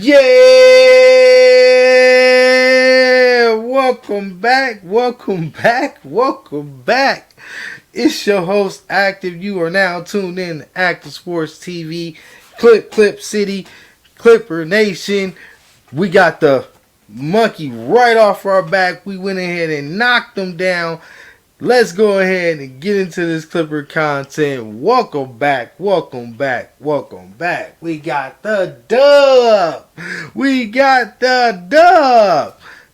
Yeah! Welcome back. It's your host, Active. You are now tuned in to Active Sports TV, Clip City, Clipper Nation. We got the monkey right off our back. We went ahead and knocked them down. Let's go ahead and get into this Clipper content. Welcome back. We got the dub.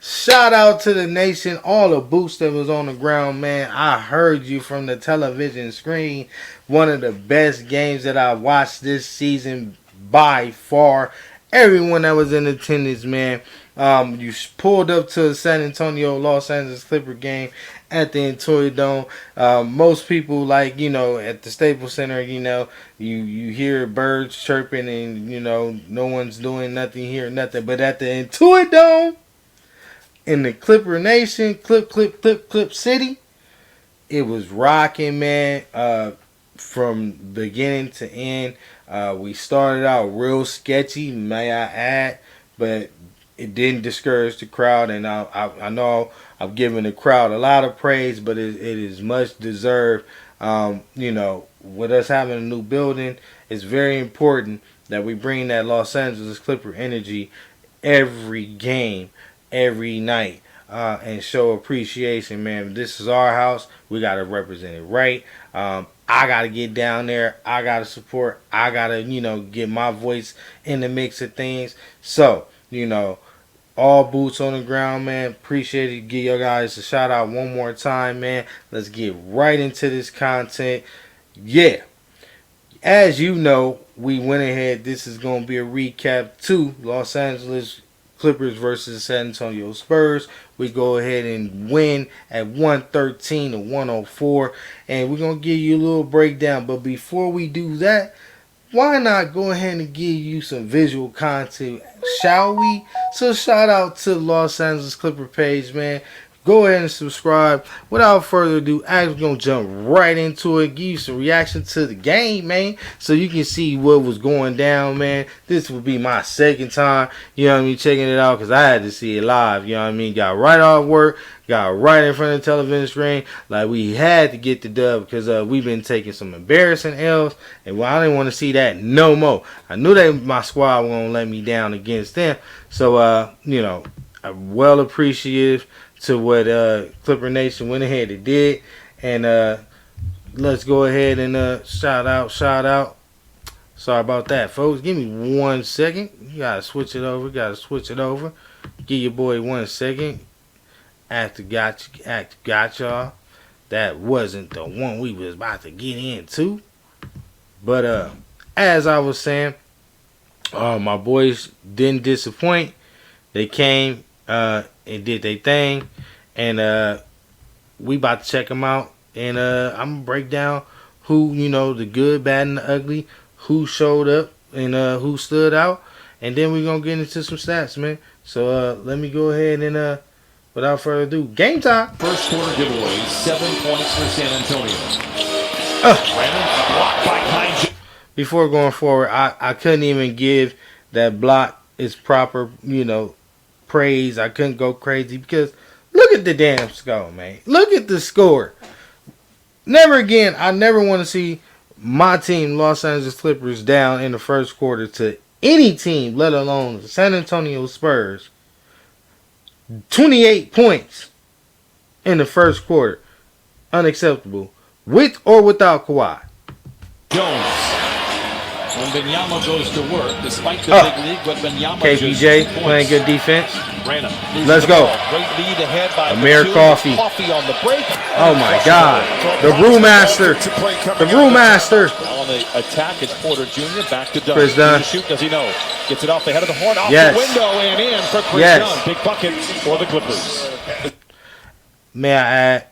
Shout out to the nation, all the boots that was on the ground, man. I heard you from the television screen. One of the best games that I watched this season by far. Everyone that was in attendance, man. You pulled up to the San Antonio, Los Angeles Clipper game at the Intuit Dome. Most people, like, at the Staples Center, you hear birds chirping and, no one's doing nothing here, nothing. But at the Intuit Dome, in the Clipper Nation, Clip City, it was rocking, man, from beginning to end. We started out real sketchy, may I add, but it didn't discourage the crowd, and I know I've given the crowd a lot of praise, but it is much deserved. With us having a new building, it's very important that we bring that Los Angeles Clipper energy every game, every night, and show appreciation, man. This is our house. We got to represent it right. I got to get down there. I got to support. I got to, get my voice in the mix of things. So, all boots on the ground, man. Appreciate it. Give you guys a shout out one more time, man. Let's get right into this content. Yeah. As you know, we went ahead. This is going to be a recap to Los Angeles Clippers versus San Antonio Spurs. We go ahead and win at 113 to 104. And we're going to give you a little breakdown. But before we do that, why not go ahead and give you some visual content, shall we? So shout out to the Los Angeles Clipper page, man. Go ahead and subscribe. Without further ado, I'm going to jump right into it, give you some reaction to the game, man, so you can see what was going down, man. This will be my second time, checking it out, because I had to see it live, Got right off work, got right in front of the television screen, like we had to get the dub, because we've been taking some embarrassing L's, and I didn't want to see that no more. I knew that my squad was going to let me down against them, so, I'm well appreciative to what Clipper Nation went ahead and did. And let's go ahead and shout out. Sorry about that, folks. Give me 1 second. You gotta switch it over. Give your boy 1 second. Act got y'all. That wasn't the one we was about to get into. But as I was saying, my boys didn't disappoint. They came and did their thing, and we about to check them out, and I'm gonna break down who, the good, bad, and the ugly, who showed up, and who stood out, and then we're gonna get into some stats, man. So let me go ahead and without further ado, game time. First quarter giveaway, 7 points for San Antonio. Before going forward, I couldn't even give that block its proper, praise. I couldn't go crazy because look at the damn score, man. Look at the score. Never again. I never want to see my team, Los Angeles Clippers, down in the first quarter to any team, let alone the San Antonio Spurs. 28 points in the first quarter. Unacceptable. With or without Kawhi. Jones. When Benyama goes to work, despite the big league, but Benyama KPJ playing good defense. Random. Let's go. Great lead ahead by Amir Coffey. On the break. Oh my God. The Brewmaster. On the attack, it's Porter Jr. Back to Dunn. Chris Dunn. Shoot, does he know? Gets it off the head of the horn, off Yes. the window, and in for Chris Dunn. Big bucket for the Clippers. May I add,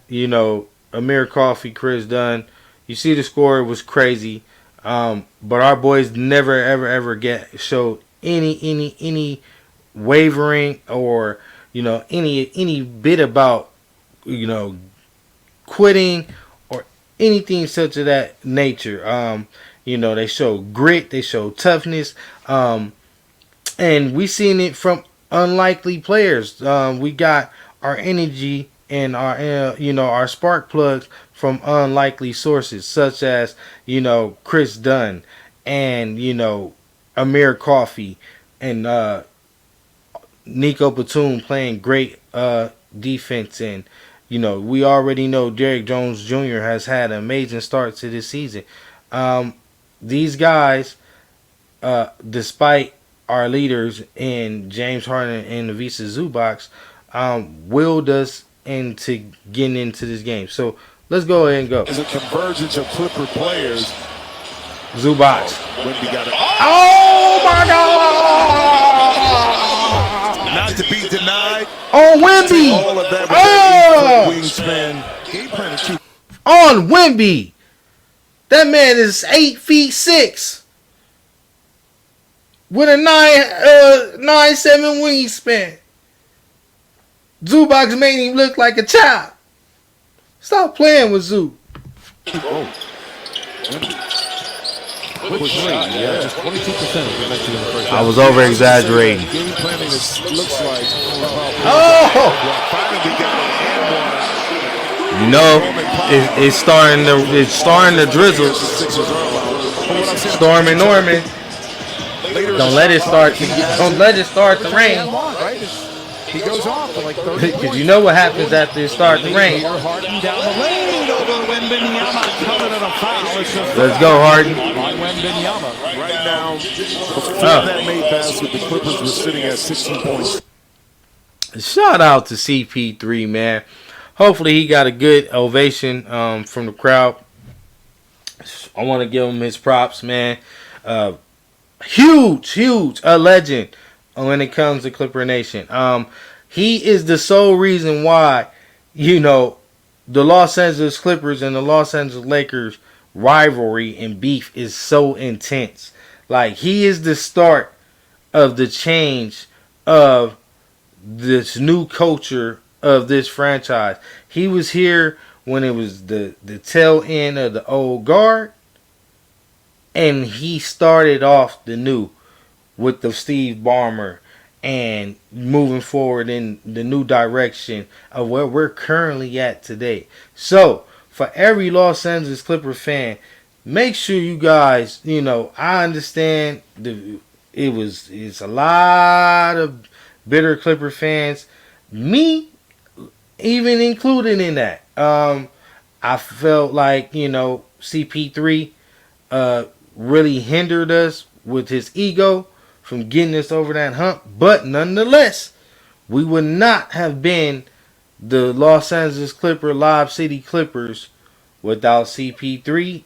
Amir Coffey, Chris Dunn. You see the score was crazy. But our boys never ever showed any wavering or any bit about quitting or anything such of that nature. They show grit, they show toughness. And we seen it from unlikely players. We got our energy and our our spark plugs from unlikely sources, such as Chris Dunn and Amir Coffey and Nico Batum playing great defense. And we already know Derrick Jones Jr. has had an amazing start to this season. These guys, despite our leaders in James Harden and Ivica Zubac, willed us into getting into this game. So let's go ahead and go. It's a convergence of Clipper players. Zubac. Wemby got it. Oh my God! Not to be denied. On Wemby. All of that wingspan. Game plan is too. On Wemby. That man is 8'6" with a 9'7" wingspan. Zubac made him look like a child. Stop playing with Zoo. Oh. Yeah, just 22% as we mentioned in the first I was over exaggerating. Game planning looks like. Oh! Finally got It's starting to drizzle. Storm and Norman. Don't let it start to rain. He goes off for like 30 Because you know what happens after it starts to rain. Harden down the lane over Wembanyama, coming at a foul. Let's go, Harden. On Wembanyama. right now. Before that made basket, the Clippers were sitting at 16 points. Shout out to CP3, man. Hopefully he got a good ovation from the crowd. I want to give him his props, man. Huge, a legend when it comes to Clipper Nation. He is the sole reason why, the Los Angeles Clippers and the Los Angeles Lakers rivalry and beef is so intense. Like, he is the start of the change of this new culture of this franchise. He was here when it was the tail end of the old guard, and he started off the new with the Steve Ballmer and moving forward in the new direction of where we're currently at today. So, for every Los Angeles Clipper fan, make sure you guys, I understand it's a lot of bitter Clipper fans, me even included in that. I felt like, CP3 really hindered us with his ego from getting us over that hump. But nonetheless, we would not have been the Los Angeles Clipper, Lob City Clippers without CP3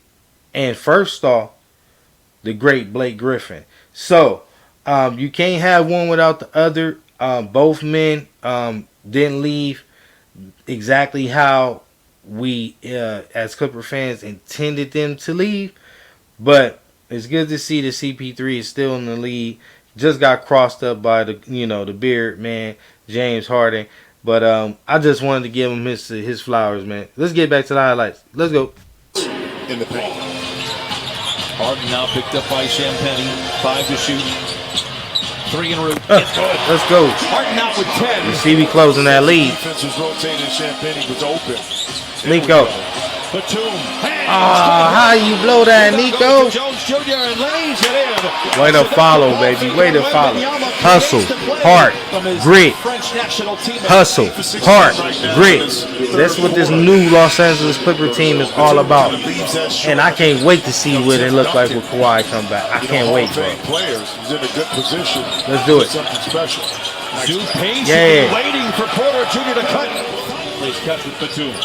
and first off, the great Blake Griffin. So, you can't have one without the other. Both men didn't leave exactly how we, as Clipper fans, intended them to leave. But it's good to see that CP3 is still in the lead. Just got crossed up by the beard man, James Harden. But I just wanted to give him his flowers, man. Let's get back to the highlights. Let's go. In the paint. Harden now picked up by Champagny. 5 to shoot. 3 in a row. Let's go. Harden out with 10. You see me closing that lead. Defense was rotating. Champagny was open. Nico. Batum. How you blow that, Nico? Jones Jr. and lays it in. Way to follow, baby. Way to follow. Hustle, heart, grit. Hustle, heart, grit. That's what this new Los Angeles Clipper team is all about. And I can't wait to see what it looks like when Kawhi come back. I can't wait, bro. He's in a good position. Let's do it. Something special. Zoo patiently waiting for Porter Jr. to cut. Plays cut with Batum.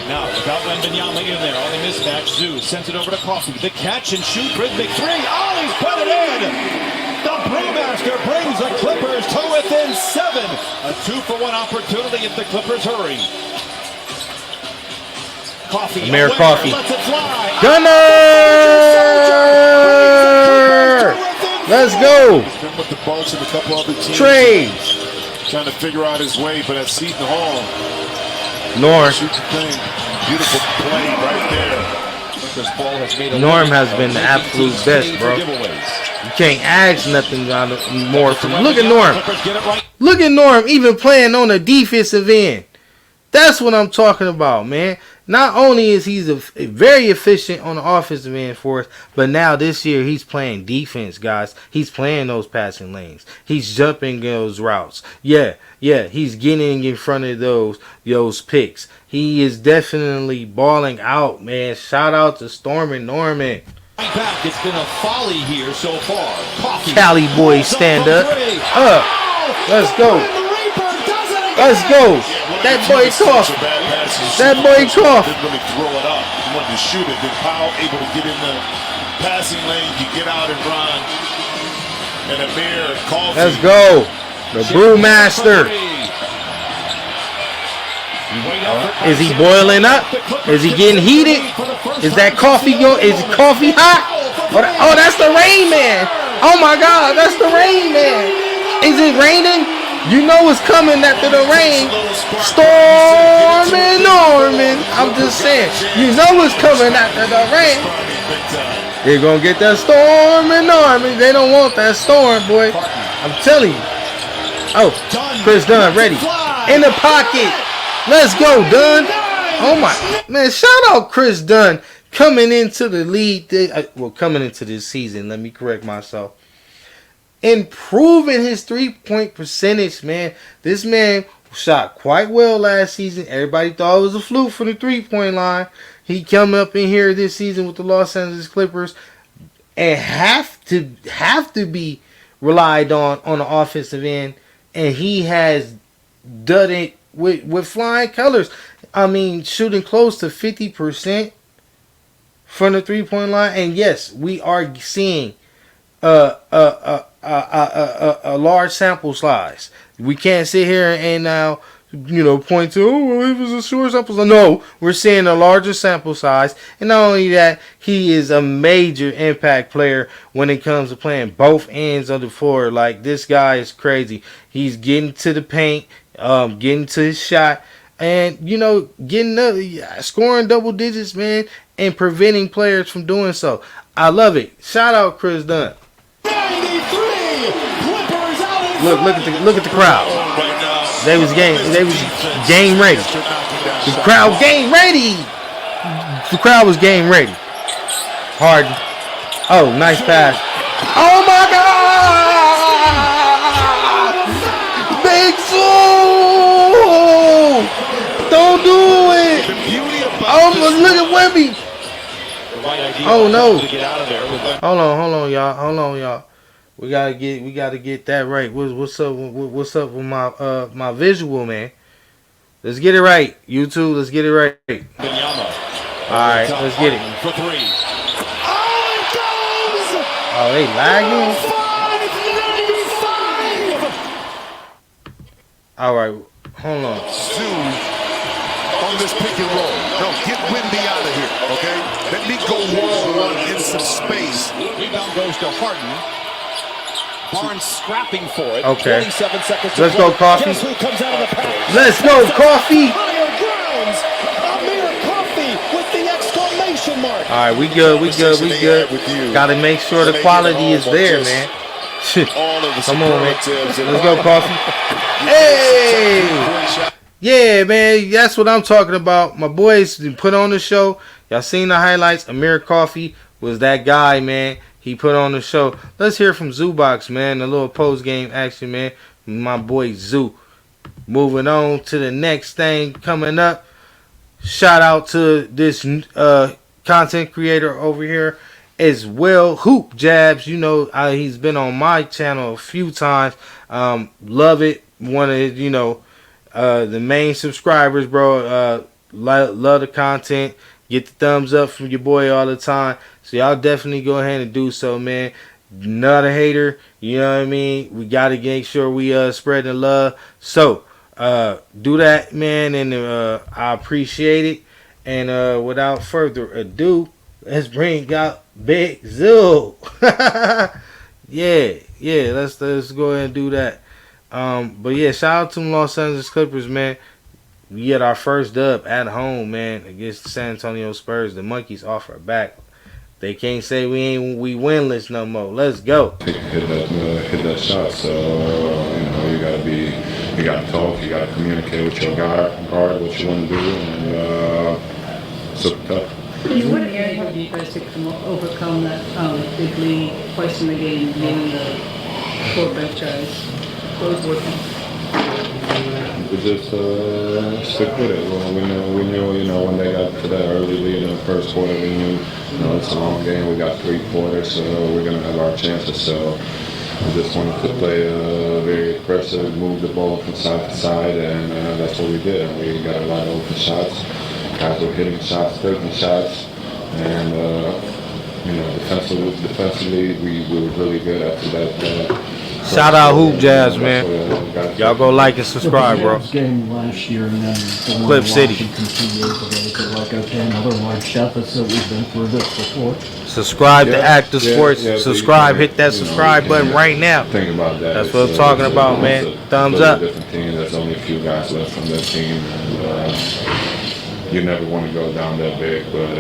Now, without Wembanyama in there, only mismatch. Zoo sends it over to Coffey. The catch and shoot, rhythmic 3. Oh, he's put it in! The Brewmaster brings the Clippers to within 7. A 2-for-1 opportunity if the Clippers hurry. Coffey. Amir Coffey. Lets it fly. Gunner! Let's go. With the Bucks and a couple other teams. Trades. Trying to figure out his way, but at Seton Hall. Norm. Shoot the thing. Beautiful play right there. Chris Paul has made a Norm has been the absolute best, bro. giveaways. You can't ask nothing more from. Look at Norm. Look at Norm even playing on the defensive end. That's what I'm talking about, man. Not only is he very efficient on the offensive end for us, but now this year he's playing defense, guys. He's playing those passing lanes. He's jumping those routes. Yeah, he's getting in front of those picks. He is definitely balling out, man. Shout out to Storm and Norman. Back, it's been a folly here so far. Cali boys stand up. Let's go. Let's go. That boy cough. That boy cough. Didn't really throw it up. He wanted to shoot it. Then Powell able to get in the passing lane. You get out and run. And Amir calls. Let's go. The brewmaster. Is he boiling up? Is he getting heated? Is that coffee Is coffee hot? Oh, that's the Rain Man. Oh my God, that's the Rain Man. Is it raining? You know it's coming after the rain. Storm and Norman. I'm just saying. You know it's coming after the rain. They're going to get that Storm and Norman. They don't want that storm, boy. I'm telling you. Oh, Chris Dunn ready. In the pocket. Let's go, Dunn. Oh, my. Man, shout out Chris Dunn. Coming into the league. Coming into this season. Let me correct myself. Improving his 3-point percentage, man. This man shot quite well last season. Everybody thought it was a fluke for the 3-point line. He come up in here this season with the Los Angeles Clippers and have to be relied on the offensive end, and he has done it with flying colors. I mean, shooting close to 50% from the 3-point line, and yes, we are seeing a large sample size. We can't sit here and now, point to, it was a short sample size. No, we're seeing a larger sample size. And not only that, he is a major impact player when it comes to playing both ends of the floor. Like, this guy is crazy. He's getting to the paint, getting to his shot, and, scoring double digits, man, and preventing players from doing so. I love it. Shout out Chris Dunn. Look at the crowd. They was game ready. The crowd game ready. The crowd was game ready. Harden. Oh, nice pass. Oh my God! Big Zoo! Don't do it! Oh, look at Wemby. Oh no! Hold on, y'all. We gotta get that right. What's up with my visual, man? Let's get it right, YouTube. Let's get it right. All right, let's get it. Oh, they lagging. All right, hold on. On this pick and roll. No, get Wemby out of here, okay? Let me go one-on-one in some space. Rebound goes to Harden. Barnes scrapping for it. Okay. 27 seconds. Let's go, Coffee. Guess who comes out of the pack? Let's go, Coffee. Higher grounds. Amir Coffee with the exclamation mark. All right, we good. Got to make sure the quality is there, man. Come on, man. Let's go, Coffee. Hey! Yeah, man, that's what I'm talking about. My boys put on the show. Y'all seen the highlights. Amir Coffee was that guy, man. He put on the show. Let's hear from Zoobox, man. A little post-game action, man. My boy Zoo. Moving on to the next thing coming up. Shout out to this content creator over here as well. Hoop Jabs. He's been on my channel a few times. Love it. One of, the main subscribers, bro. Love the content. Get the thumbs up from your boy all the time. So y'all definitely go ahead and do so, man. Not a hater. You know what I mean? We got to make sure we spread the love. So do that, man. And I appreciate it. And without further ado, let's bring out Big Zoo. yeah. Let's go ahead and do that. But yeah, shout out to the Los Angeles Clippers, man. We get our first dub at home, man, against the San Antonio Spurs. The monkeys off our back. They can't say we winless no more. Let's go. Hit that shot. So you gotta talk, you gotta communicate with your guard what you want to do, and super tough. What area have you guys to overcome that big lead twice in the game, being the quarterback tries? What was working? We just stick with it. Well, we knew, when they got to that early lead in the first quarter, we knew, it's a long game. We got 3 quarters, so we're gonna have our chances. So we just wanted to play very aggressive, move the ball from side to side, and that's what we did. We got a lot of open shots. Guys were hitting shots, taking shots, and defensively, we were really good after that. Shout out Hoop Jazz, man. Y'all go like and subscribe, bro. Game last year and then the one Clip in City. Washington 2 years ago. So like, okay, another large deficit. We've been through this before. Subscribe to Active Sports. Yeah, subscribe. Hit that subscribe button right now. Think about that. That's what I'm talking about, man. Thumbs up. Different team. There's only a few guys left from that team, and you never want to go down that big. But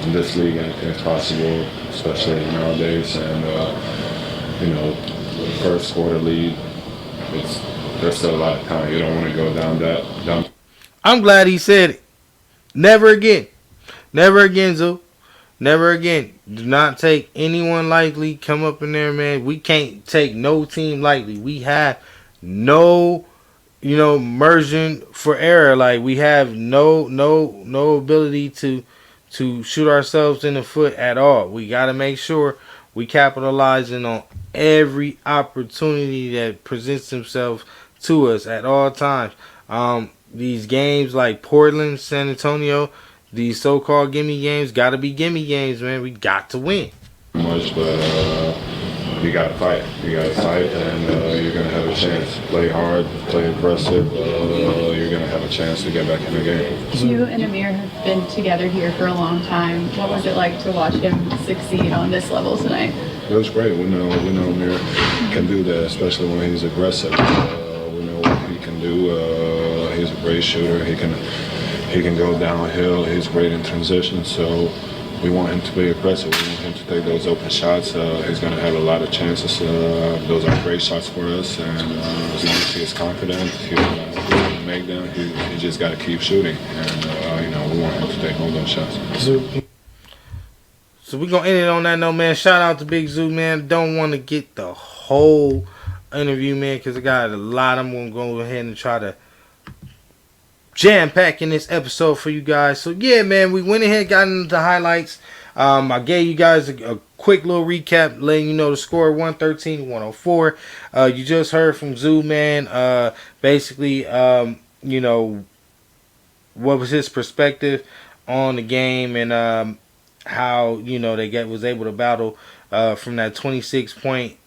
in this league, anything's possible, especially nowadays. And first quarter lead, there's still a lot of time. You don't want to go down. I'm glad he said it. Never again. Never again, Zoo. Never again. Do not take anyone lightly. Come up in there, man. We can't take no team lightly. We have no, margin for error. Like, we have no ability to shoot ourselves in the foot at all. We got to make sure we capitalizing on every opportunity that presents themselves to us at all times. These games like Portland, San Antonio, these so-called gimme games, got to be gimme games, man. We got to win. Much, but you got to fight. You got to fight, and you're going to have a chance. Play hard, play aggressive. You're going to have a chance to get back in the game. You and Amir have been together here for a long time. What was it like to watch him succeed on this level tonight? It was great. We know Amir can do that, especially when he's aggressive. We know what he can do. He's a great shooter. He can go downhill. He's great in transition. So we want him to be aggressive. We want him to take those open shots. He's going to have a lot of chances. Those are great shots for us. And as you can see, he's confident. He's going to make them. He just got to keep shooting. And we want him to take all those shots. So we're going to end it on that note, man. Shout out to Big Zoo, man. Don't want to get the whole interview, man, because I got a lot. I'm going to go ahead and try to jam-pack in this episode for you guys. So, yeah, man, we went ahead and got into the highlights. I gave you guys a quick little recap, letting you know the score, 113-104. You just heard from Zoo, man. Basically, what was his perspective on the game and how they was able to battle from that 26-point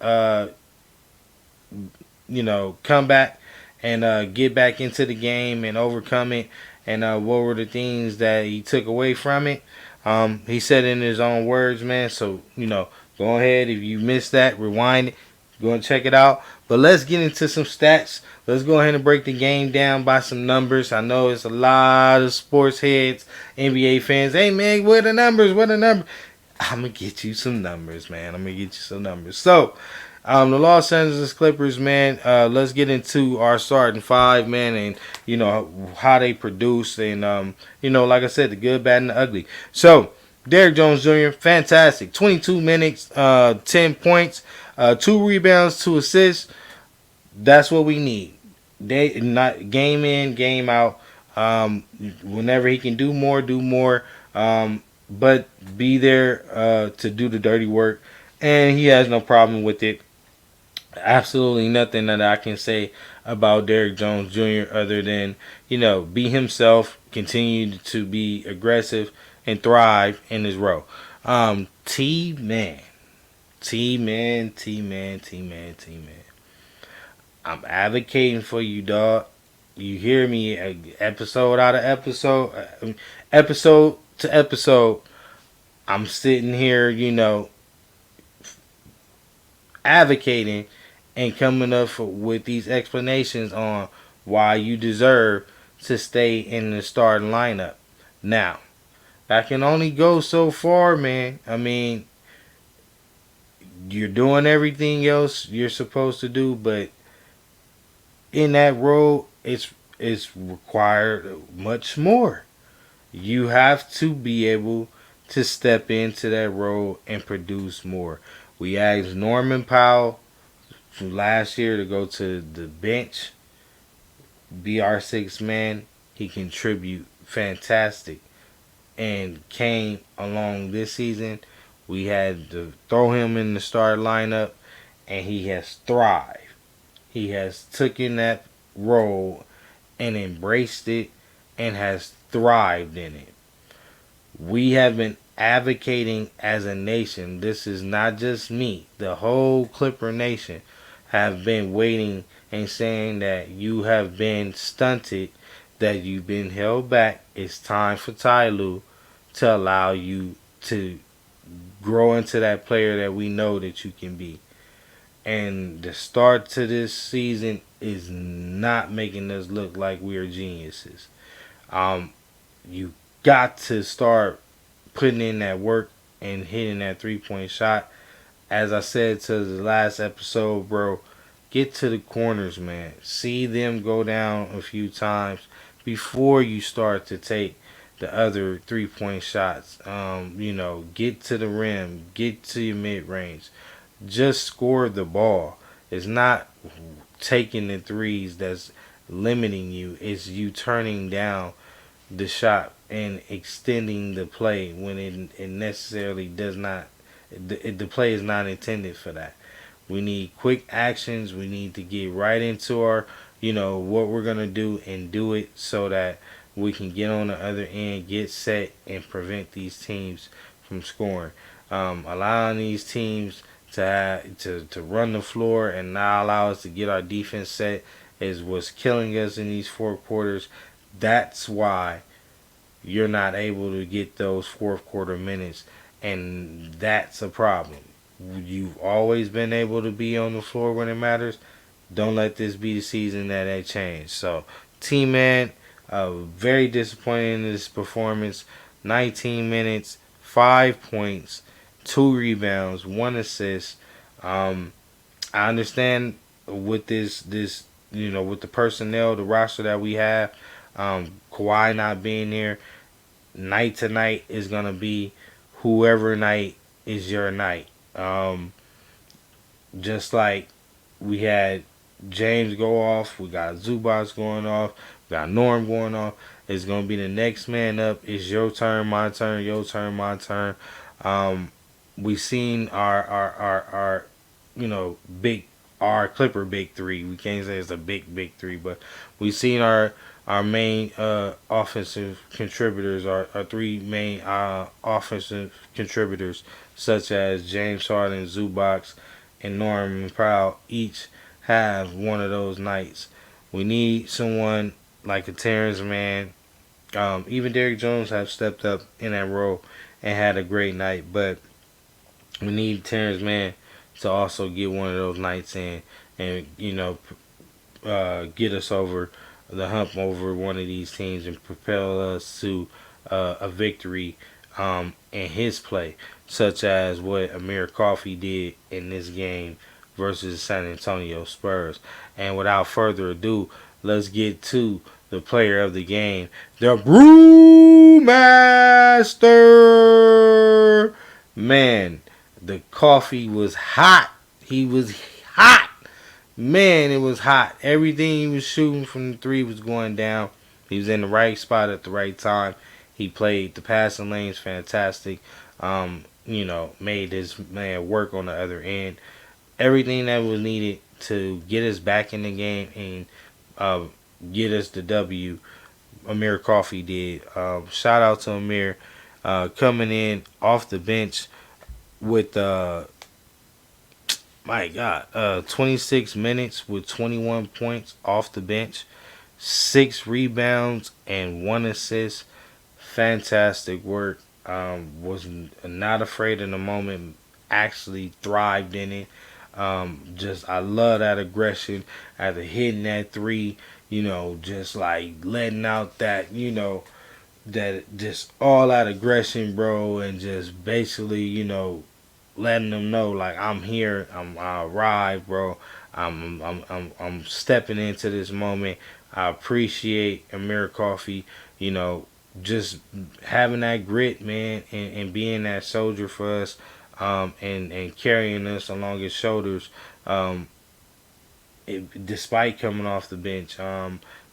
comeback and get back into the game and overcome it, and what were the things that he took away from it. He said in his own words, man, so go ahead, if you missed that, rewind it, go and check it out. But let's get into some stats. Let's go ahead and break the game down by some numbers. I know it's a lot of sports heads, NBA fans. Hey, man, what are the numbers? I'm going to get you some numbers, man. So, the Los Angeles Clippers, man, let's get into our starting five, man, and, how they produce and, like I said, the good, bad, and the ugly. So, Derrick Jones Jr., fantastic. 22 minutes, 10 points, 2 rebounds, 2 assists. That's what we need. They not game in, game out. Whenever he can do more. But be there to do the dirty work, and he has no problem with it. Absolutely nothing that I can say about Derrick Jones Jr. other than be himself, continue to be aggressive, and thrive in his role. T-Man. I'm advocating for you, dog. You hear me? Episode out of episode to episode, I'm sitting here, advocating and coming up with these explanations on why you deserve to stay in the starting lineup. Now, That can only go so far, man. I mean, you're doing everything else you're supposed to do, but in that role, it's required much more. You have to be able to step into that role and produce more. We asked Norman Powell from last year to go to the bench, be our sixth man. He contribute fantastic and came along this season. We had to throw him in the start lineup, and he has thrived. He has taken that role and embraced it and has thrived in it. We have been advocating as a nation. This is not just me. The whole Clipper Nation have been waiting and saying that you have been stunted, that you've been held back. It's time for Ty Lue to allow you to grow into that player that we know that you can be. And the start to this season is not making us look like we are geniuses. Um, you got to start putting in that work and hitting that 3-point shot. As I said to the last episode, bro, get to the corners, man. See them go down a few times before you start to take the other 3-point shots. Get to the rim, get to your mid range. Just score the ball. It's not taking the threes that's limiting you. It's you turning down the shot and extending the play when it necessarily does not. The play is not intended for that. We need quick actions. We need to get right into our, what we're going to do and do it so that we can get on the other end, get set, and prevent these teams from scoring. Allowing these teams to run the floor and not allow us to get our defense set is what's killing us in these fourth quarters. That's why you're not able to get those fourth quarter minutes, and that's a problem. You've always been able to be on the floor when it matters. Don't let this be the season that change. So, T-Man, very disappointed in this performance. 19 minutes, 5 points, 2 rebounds, 1 assist. I understand with with the personnel, the roster that we have, Kawhi not being there, night to night is gonna be whoever night is your night. Just like we had James go off, we got Zubats going off, we got Norm going off. It's gonna be the next man up. It's your turn, my turn, your turn, my turn. We seen our big our Clipper big three. We can't say it's a big three, but we seen our main offensive contributors, our three main offensive contributors, such as James Harden, Zubac, and Norman Powell, each have one of those nights. We need someone like a Terrence Mann. Even Derrick Jones have stepped up in that role and had a great night, but we need Terrence Mann to also get one of those nights in and get us over the hump over one of these teams and propel us to a victory in his play, such as what Amir Coffey did in this game versus the San Antonio Spurs. And without further ado, let's get to the player of the game, the Brewmaster. Man, the coffee was hot. He was hot. Man, it was hot. Everything he was shooting from the three was going down. He was in the right spot at the right time. He played the passing lanes fantastic. Made his man work on the other end. Everything that was needed to get us back in the game and get us the W, Amir Coffey did. Shout out to Amir coming in off the bench with 26 minutes with 21 points off the bench, 6 rebounds and 1 assist. Fantastic work. Was not afraid in the moment. Actually thrived in it. I love that aggression after hitting that three. Just like letting out that that just all out aggression, bro, and just basically, letting them know like I'm here, I arrived, bro. I'm stepping into this moment. I appreciate Amir Coffee, you know, just having that grit, man, and being that soldier for us, and carrying us along his shoulders, um, despite coming off the bench,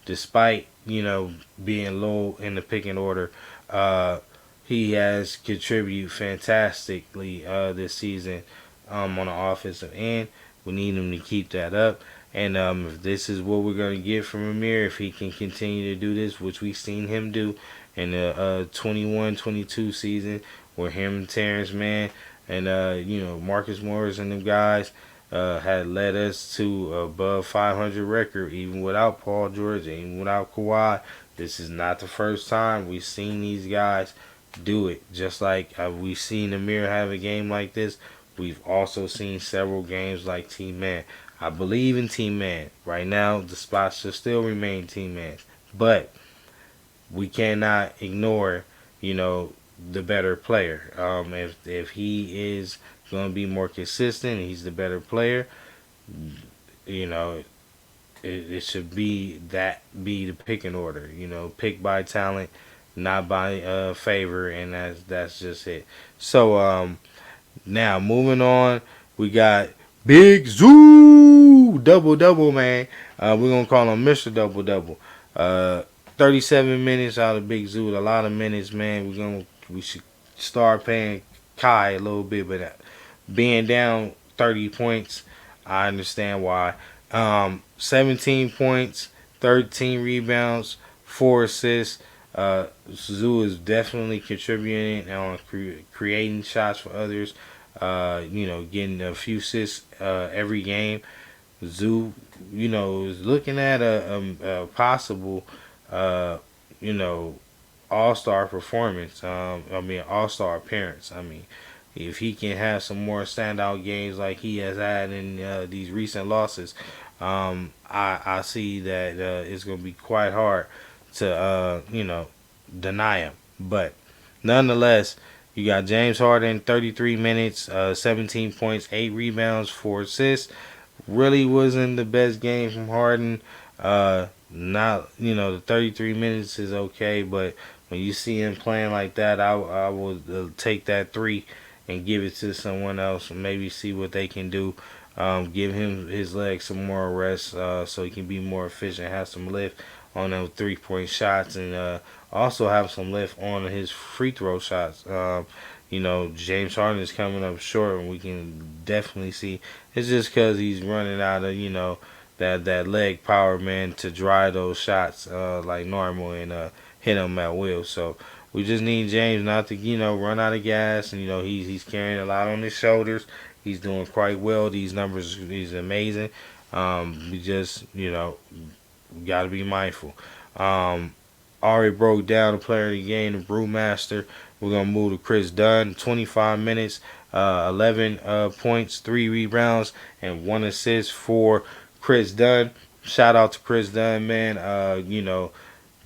despite being low in the picking order. Uh, he has contributed fantastically this season on the offensive end. We need him to keep that up. And if this is what we're going to get from Amir, if he can continue to do this, which we've seen him do in the 21-22 season, where him and Terrence Mann and Marcus Morris and them guys had led us to above 500 record, even without Paul George, even without Kawhi. This is not the first time we've seen these guys do it. Just like we've seen Amir have a game like this, we've also seen several games like Team Man. I believe in Team Man. Right now, the spots should still remain Team Man. But we cannot ignore, the better player. If he is going to be more consistent, he's the better player. You know, it should be the picking order. Pick by talent, not by favor, and that's just it. So now moving on, we got Big Zoo double double man. We're gonna call him Mr. Double Double. 37 minutes out of Big Zoo, a lot of minutes, man. We should start paying Kai a little bit, but being down 30 points, I understand why. 17 points, 13 rebounds, 4 assists. Zoo is definitely contributing on creating shots for others. Getting a few assists every game. Zoo, is looking at a possible, you know, all-star performance. All-star appearance. If he can have some more standout games like he has had in these recent losses, I see that it's going to be quite hard to, deny him. But nonetheless, you got James Harden, 33 minutes, 17 points, 8 rebounds, 4 assists. Really wasn't the best game from Harden. Not the 33 minutes is okay, but when you see him playing like that, I would take that 3 and give it to someone else and maybe see what they can do. Give him his legs some more rest so he can be more efficient, have some lift on those 3-point shots, and also have some lift on his free throw shots. James Harden is coming up short, and we can definitely see it's just because he's running out of that leg power, man, to dry those shots like normal and hit them at will. So we just need James not to run out of gas, and he's carrying a lot on his shoulders. He's doing quite well. These numbers, he's amazing. We just got to be mindful. Already broke down the player of the game, the Brewmaster. We're going to move to Chris Dunn. 25 minutes, 11 points, 3 rebounds, and 1 assist for Chris Dunn. Shout out to Chris Dunn, man.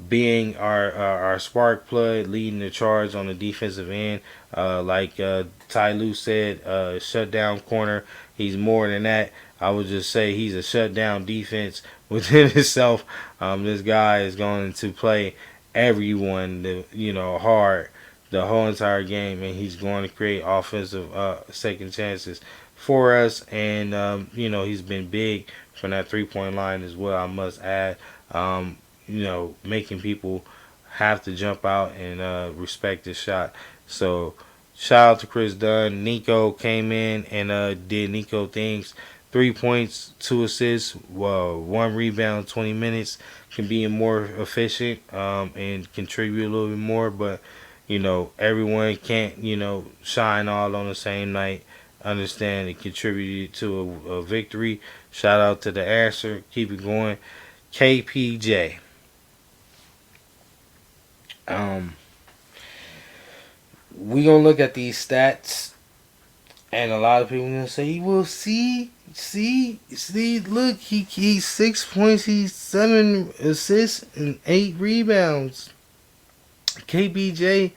Being our spark plug, leading the charge on the defensive end. Like Ty Lue said, shutdown corner. He's more than that. I would just say he's a shutdown defense within itself. This guy is going to play everyone, hard the whole entire game, and he's going to create offensive second chances for us. And he's been big from that 3-point line as well, I must add. Making people have to jump out and respect his shot. So shout out to Chris Dunn. Nico came in and did Nico things. 3 points, 2 assists, 1 rebound, 20 minutes. Can be more efficient and contribute a little bit more. But, everyone can't, shine all on the same night. Understand it contributed to a victory. Shout out to the answer. Keep it going. KPJ. We gonna look at these stats, and a lot of people gonna say, "Well, see, look, he's 6 points, he's 7 assists and 8 rebounds, KBJ,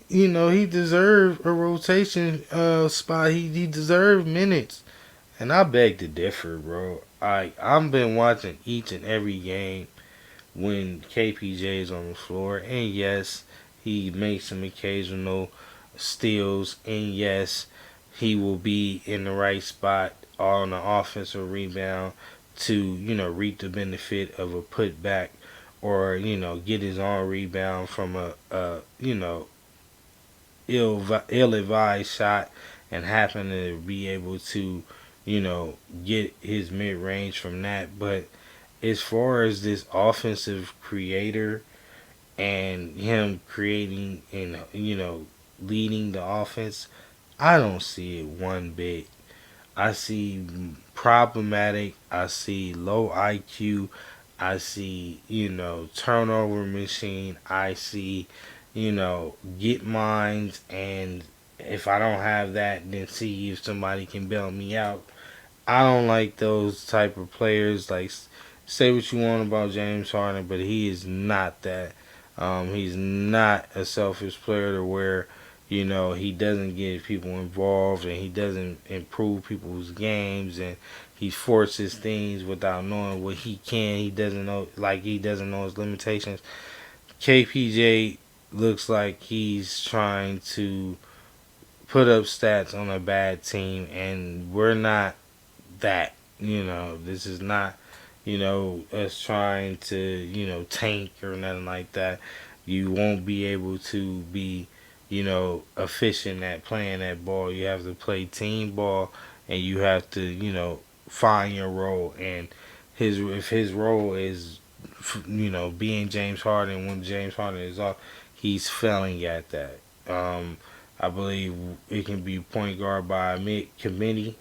he deserved a rotation spot. He deserved minutes. And I beg to differ, bro. I've been watching each and every game when KPJ is on the floor, and yes, he makes some occasional steals, and yes, he will be in the right spot on the offensive rebound to reap the benefit of a putback, or get his own rebound from a ill-advised shot, and happen to be able to get his mid-range from that. But as far as this offensive creator and him creating and leading the offense, I don't see it one bit. I see problematic. I see low IQ. I see turnover machine. I see get mines, and if I don't have that, then see if somebody can bail me out. I don't like those type of players. Like, say what you want about James Harden, but he is not that. He's not a selfish player to where he doesn't get people involved, and he doesn't improve people's games, and he forces things without knowing what he can. He doesn't know, like, he doesn't know his limitations. KPJ looks like he's trying to put up stats on a bad team, and we're not that. This is not, us trying to, tank or nothing like that. You won't be able to be, efficient at playing that ball. You have to play team ball, and you have to, find your role. And if his role is, being James Harden when James Harden is off, he's failing at that. I believe it can be point guard by committee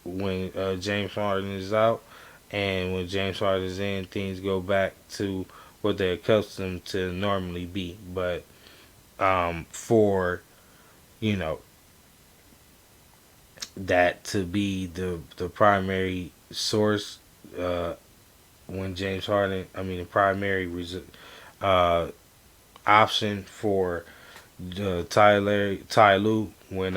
when James Harden is out, and when James Harden is in, things go back to what they're accustomed to normally be. But for you know that to be the primary source, when James Harden, I mean the primary uh, option for Ty Lue when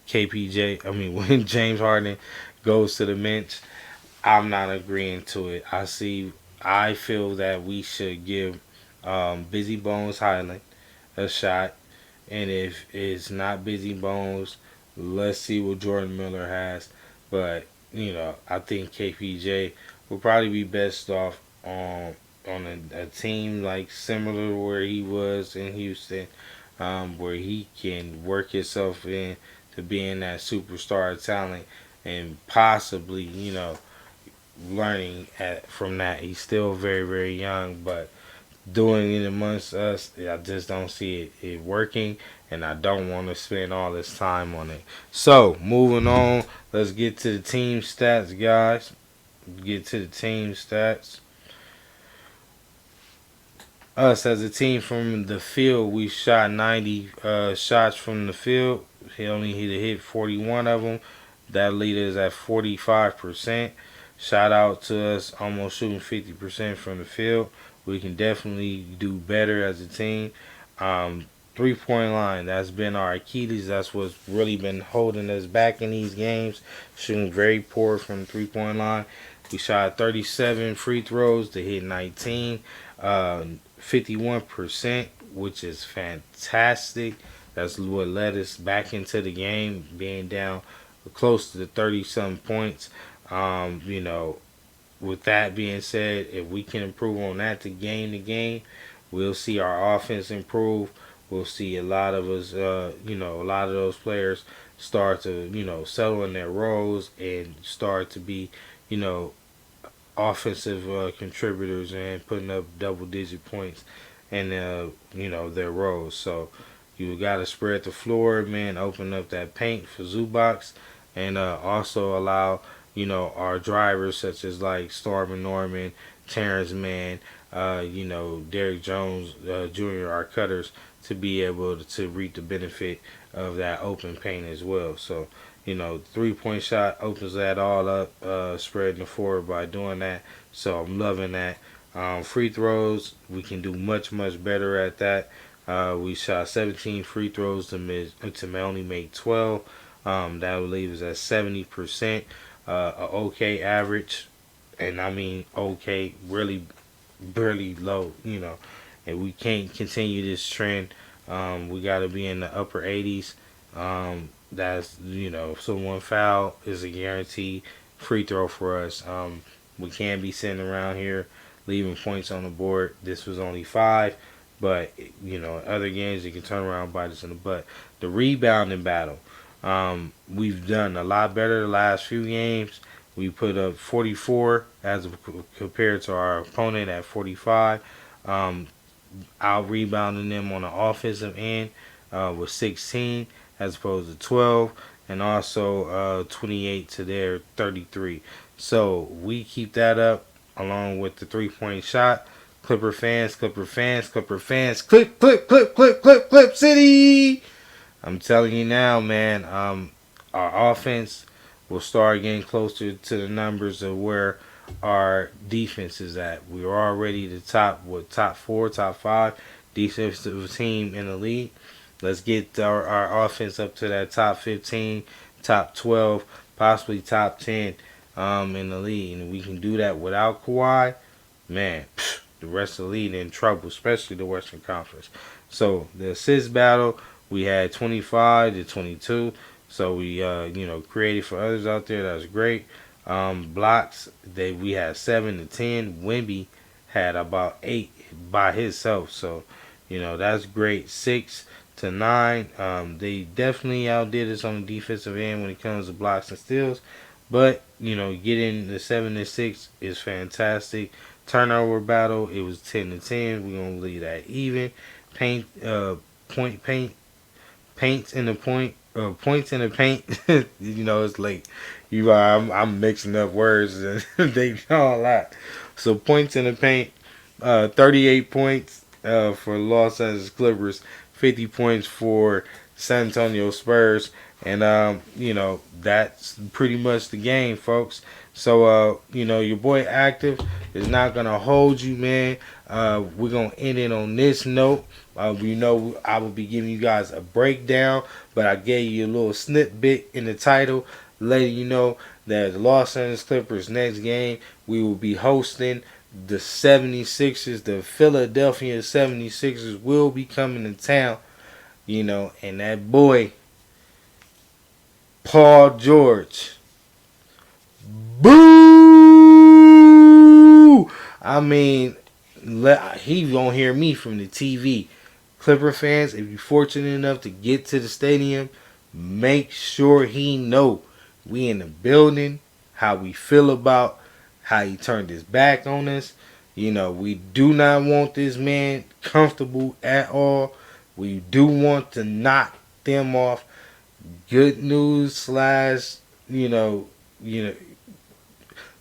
KPJ, I mean when James Harden goes to the bench, I'm not agreeing to it. I feel that we should give Busy Bones Highland a shot, and if it's not Busy Bones, let's see what Jordan Miller has. But I think KPJ will probably be best off on a team like similar to where he was in Houston, where he can work himself in to being that superstar talent, and possibly learning from that. He's still very, very young, but doing it amongst us, I just don't see it working, and I don't want to spend all this time on it. So, moving on, let's get to the team stats, guys. Get to the team stats. Us as a team from the field, we shot 90 shots from the field. He only hit 41 of them. That lead is at 45%. Shout out to us almost shooting 50% from the field. We can definitely do better as a team. 3-point line, that's been our Achilles. That's what's really been holding us back in these games. Shooting very poor from the 3-point line. We shot 37 free throws to hit 19. 51%, which is fantastic. That's what led us back into the game, being down close to the 30-something points. With that being said, if we can improve on that to game, we'll see our offense improve. We'll see a lot of us, a lot of those players start to, settle in their roles and start to be, offensive contributors and putting up double-digit points in, their roles. So you got to spread the floor, man, open up that paint for Zubox, and also allow our drivers such as like Storm Norman, Terrence Mann, Derrick Jones Jr., our cutters, to be able to reap the benefit of that open paint as well. So 3-point shot opens that all up, spreading the floor by doing that. So I'm loving that. Free throws, we can do much, much better at that. We shot 17 free throws to only make 12. That would leave us at 70%, a okay average, and I mean okay, really, really low, And we can't continue this trend. We got to be in the upper 80s. That's if someone foul is a guaranteed free throw for us. We can't be sitting around here leaving points on the board. This was only 5, but other games you can turn around and bite us in the butt. The rebounding battle, we've done a lot better the last few games. We put up 44 as compared to our opponent at 45. Out rebounding them on the offensive end with 16 as opposed to 12, and also 28 to their 33. So we keep that up along with the 3-point shot. Clipper fans, Clipper fans, Clipper fans, clip, clip, clip, clip, clip, clip, city. I'm telling you now, man. Our offense will start getting closer to the numbers of where our defense is at. We are already the top 4, top 5 defensive team in the league. Let's get our offense up to that top 15, top 12, possibly top 10 in the league. And we can do that without Kawhi. Man, the rest of the league in trouble, especially the Western Conference. So the assist battle, we had 25 to 22. So we created for others out there. That was great. Blocks, we had 7 to 10. Wemby had about 8 by himself. So that's great. 6 to 9. They definitely outdid us on the defensive end when it comes to blocks and steals. But getting the 7 to 6 is fantastic. Turnover battle, it was 10 to 10. We're gonna leave that even. Paints in the point. Points in the paint. It's late. I'm mixing up words and they all that. So points in the paint. 38 points for Los Angeles Clippers. 50 points for San Antonio Spurs. And that's pretty much the game, folks. So your boy Active is not gonna hold you, man. We're gonna end it on this note. I will be giving you guys a breakdown, but I gave you a little snippet in the title, letting you know that the Los Angeles Clippers next game we will be hosting the 76ers. The Philadelphia 76ers will be coming to town, and that boy Paul George. Boo! I mean, he gonna hear me from the TV. Clipper fans, if you're fortunate enough to get to the stadium, make sure he know we in the building, how we feel about how he turned his back on us. We do not want this man comfortable at all. We do want to knock them off. Good news slash, good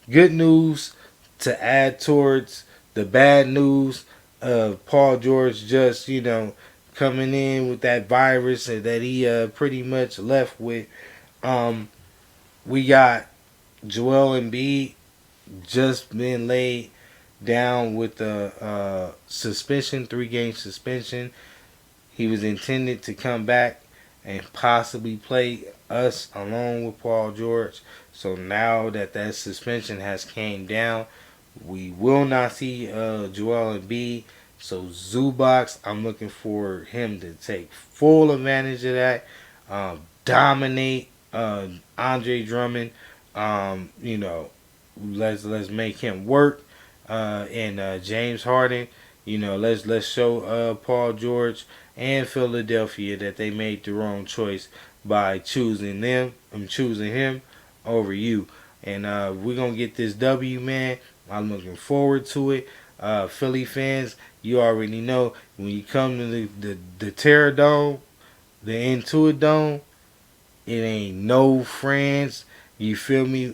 news to add towards the bad news of Paul George just, coming in with that virus and that he pretty much left with. We got Joel Embiid just been laid down with a suspension, 3-game suspension. He was intended to come back and possibly play us along with Paul George. So now that suspension has came down, we will not see Joel Embiid. So Zubox, I'm looking for him to take full advantage of that, dominate Andre Drummond. Let's make him work. And James Harden, let's show Paul George and Philadelphia that they made the wrong choice by choosing him over you. And we're gonna get this W, man. I'm looking forward to it. Philly fans, you already know when you come to the Terror Dome, the Intuit Dome, it ain't no friends. You feel me?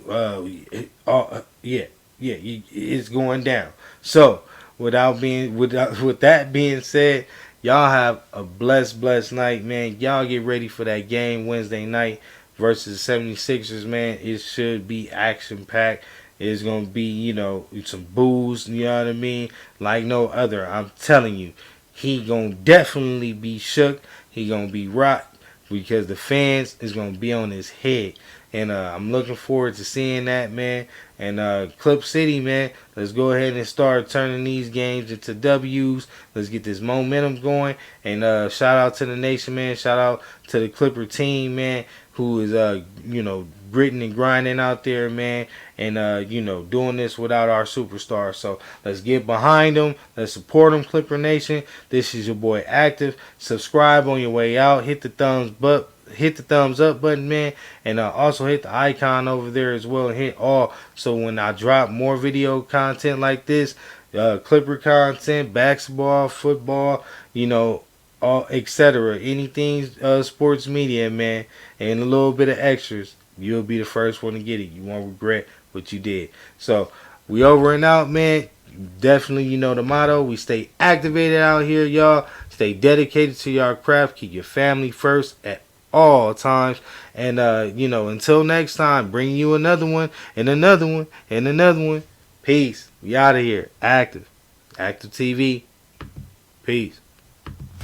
It's going down. So with that being said, y'all have a blessed night, man. Y'all get ready for that game Wednesday night versus the 76ers, man. It should be action packed. It's gonna be, you know, some booze, you know what I mean, like no other. I'm telling you, he gonna definitely be shook. He gonna be rocked because the fans is gonna be on his head. And I'm looking forward to seeing that, man. And Clip City, man, let's go ahead and start turning these games into W's. Let's get this momentum going. And shout out to the nation, man. Shout out to the Clipper team, man, who is, you know, gritting and grinding out there, man. And, you know, doing this without our superstars. So let's get behind them. Let's support them, Clipper Nation. This is your boy Active. Subscribe on your way out. Hit the thumbs up button, man, and also hit the icon over there as well, and hit all, so when I drop more video content like this, Clipper content, basketball, football, you know, all etc., anything sports media, man, and a little bit of extras, you'll be the first one to get it. You won't regret what you did. So we over and out, man. Definitely, you know the motto. We stay activated out here, y'all. Stay dedicated to your craft. Keep your family first at all times. And you know, until next time, bring you another one and another one and another one. Peace. We out of here. Active TV. Peace.